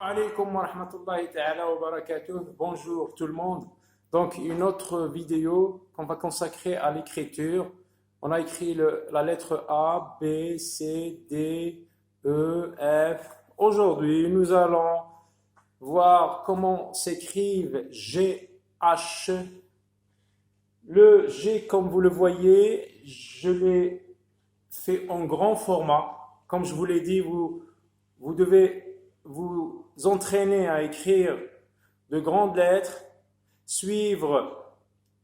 Alaikum wa rahmatullahi ta'ala wa barakatuh. Bonjour tout le monde. Donc, une autre vidéo qu'on va consacrer à l'écriture. On a écrit la lettre A, B, C, D, E, F. Aujourd'hui, nous allons voir comment s'écrivent G, H. Le G, comme vous le voyez, je l'ai fait en grand format. Comme je vous l'ai dit, vous devez vous entraîner à écrire de grandes lettres, suivre,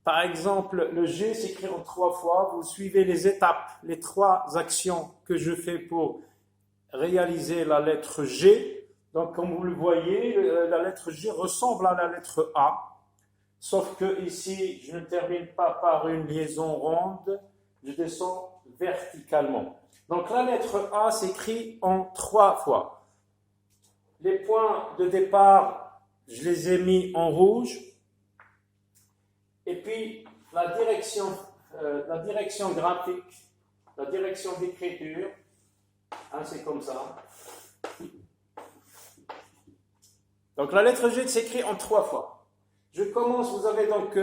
par exemple, le G s'écrit en 3 fois, vous suivez les étapes, les 3 actions que je fais pour réaliser la lettre G. Donc, comme vous le voyez, la lettre G ressemble à la lettre A, sauf que ici, je ne termine pas par une liaison ronde, je descends verticalement. Donc, la lettre A s'écrit en 3 fois. Les points de départ, je les ai mis en rouge. Et puis, la direction graphique, la direction d'écriture, c'est comme ça. Donc, la lettre G s'écrit en 3 fois. Je commence, vous avez donc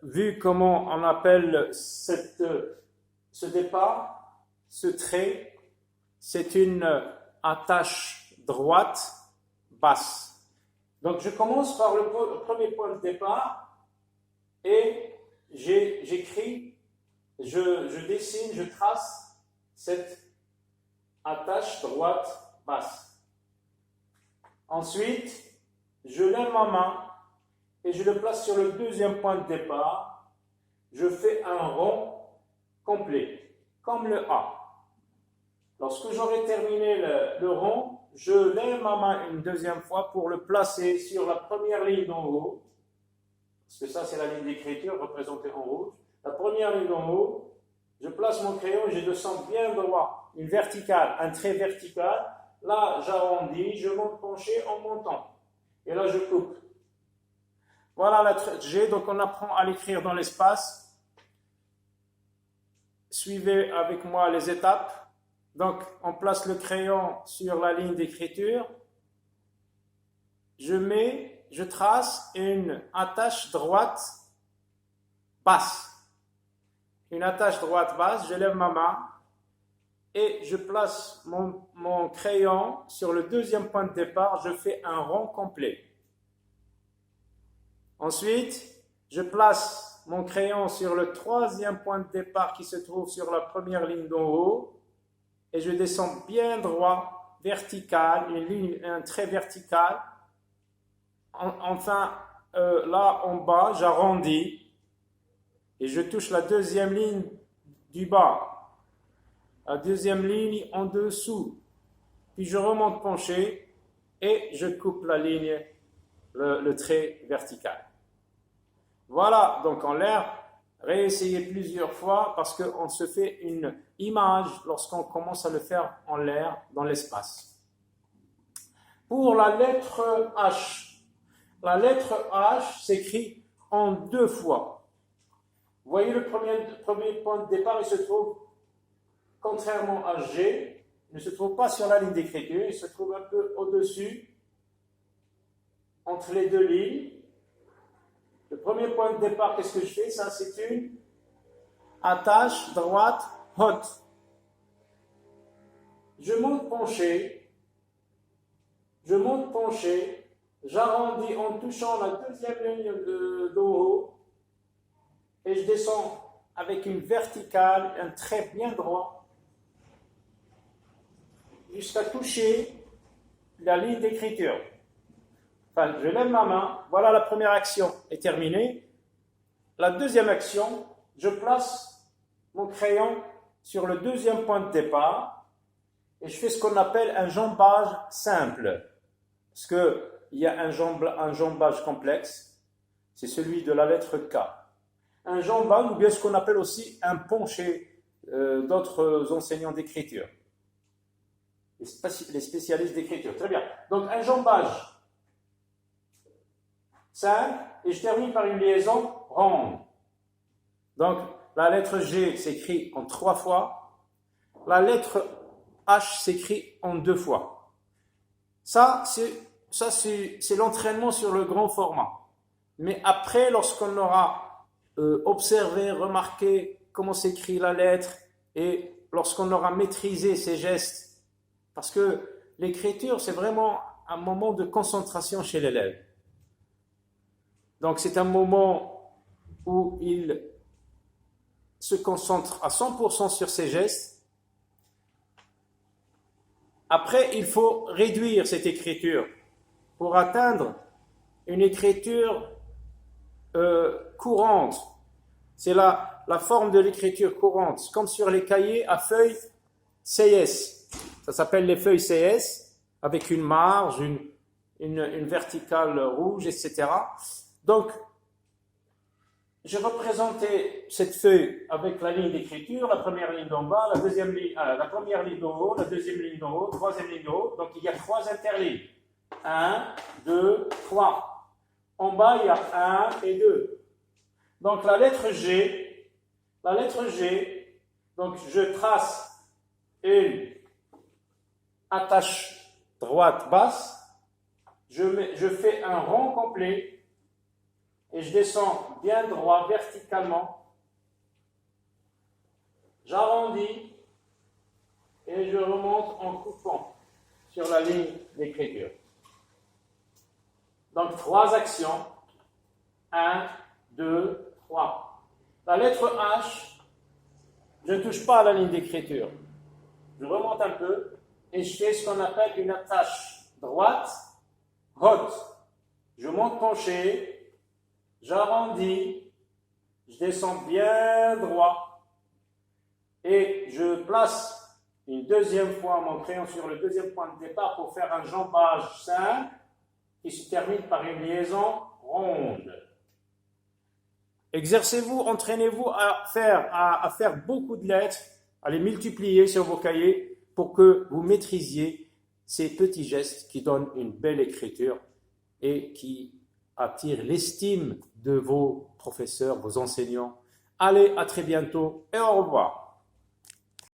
vu comment on appelle ce départ, ce trait, c'est une attache droite, basse. Donc, je commence par le premier point de départ et j'écris, je dessine, je trace cette attache droite, basse. Ensuite, je lève ma main et je le place sur le deuxième point de départ. Je fais un rond complet, comme le A. Lorsque j'aurai terminé le rond, je lève ma main une deuxième fois pour le placer sur la première ligne d'en haut, parce que ça c'est la ligne d'écriture représentée en rouge. La première ligne d'en haut, je place mon crayon et je descends bien droit, une verticale, un trait vertical. Là, j'arrondis, je monte penché en montant. Et là, je coupe. Voilà la lettre G, donc on apprend à l'écrire dans l'espace. Suivez avec moi les étapes. Donc, on place le crayon sur la ligne d'écriture. Je trace une attache droite basse. Une attache droite basse, je lève ma main et je place mon crayon sur le deuxième point de départ. Je fais un rond complet. Ensuite, je place mon crayon sur le troisième point de départ qui se trouve sur la première ligne d'en haut. Et je descends bien droit, vertical, un trait vertical. Enfin, là en bas, j'arrondis et je touche la deuxième ligne du bas, la deuxième ligne en dessous. Puis je remonte penché et je coupe la ligne, le trait vertical. Voilà, donc en l'air. Réessayez plusieurs fois parce qu'on se fait une image lorsqu'on commence à le faire en l'air, dans l'espace. Pour la lettre H, la lettre H s'écrit en 2 fois. Vous voyez le premier point de départ, il se trouve, contrairement à G, il ne se trouve pas sur la ligne d'écriture, il se trouve un peu au-dessus, entre les 2 lignes. Le premier point de départ, qu'est-ce que je fais? Ça, c'est une attache droite haute. Je monte penché, j'arrondis en touchant la deuxième ligne d'en haut et je descends avec une verticale, un trait bien droit, jusqu'à toucher la ligne d'écriture. Enfin, je lève ma main, voilà la première action est terminée. La deuxième action, je place mon crayon sur le deuxième point de départ et je fais ce qu'on appelle un jambage simple. Parce qu'il y a un jambage complexe, c'est celui de la lettre K. Un jambage, ou bien ce qu'on appelle aussi un pont chez d'autres enseignants d'écriture. Les spécialistes d'écriture, très bien. Donc un jambage simple, et je termine par une liaison ronde. Donc, la lettre G s'écrit en 3 fois, la lettre H s'écrit en 2 fois. C'est l'entraînement sur le grand format. Mais après, lorsqu'on aura observé, remarqué comment s'écrit la lettre et lorsqu'on aura maîtrisé ces gestes, parce que l'écriture, c'est vraiment un moment de concentration chez l'élève. Donc, c'est un moment où il se concentre à 100% sur ses gestes. Après, il faut réduire cette écriture pour atteindre une écriture courante. C'est la forme de l'écriture courante, comme sur les cahiers à feuilles CS. Ça s'appelle les feuilles CS, avec une marge, une verticale rouge, etc. Donc, j'ai représenté cette feuille avec la ligne d'écriture, la première ligne d'en bas, la première ligne d'en haut, la deuxième ligne d'en haut, troisième ligne d'en haut. Donc, il y a 3 interlignes. 1, 2, 3. En bas, il y a 1 et 2. Donc, la lettre G, donc je trace une attache droite basse, je fais un rond complet et je descends bien droit verticalement, j'arrondis et je remonte en coupant sur la ligne d'écriture. Donc 3 actions, 1, 2, 3. La lettre H, je ne touche pas à la ligne d'écriture. Je remonte un peu et je fais ce qu'on appelle une attache droite haute. Je monte penché, j'arrondis, je descends bien droit et je place une deuxième fois mon crayon sur le deuxième point de départ pour faire un jambage simple qui se termine par une liaison ronde. Exercez-vous, entraînez-vous à faire beaucoup de lettres, à les multiplier sur vos cahiers pour que vous maîtrisiez ces petits gestes qui donnent une belle écriture et qui attirent l'estime de vos professeurs, vos enseignants. Allez, à très bientôt et au revoir.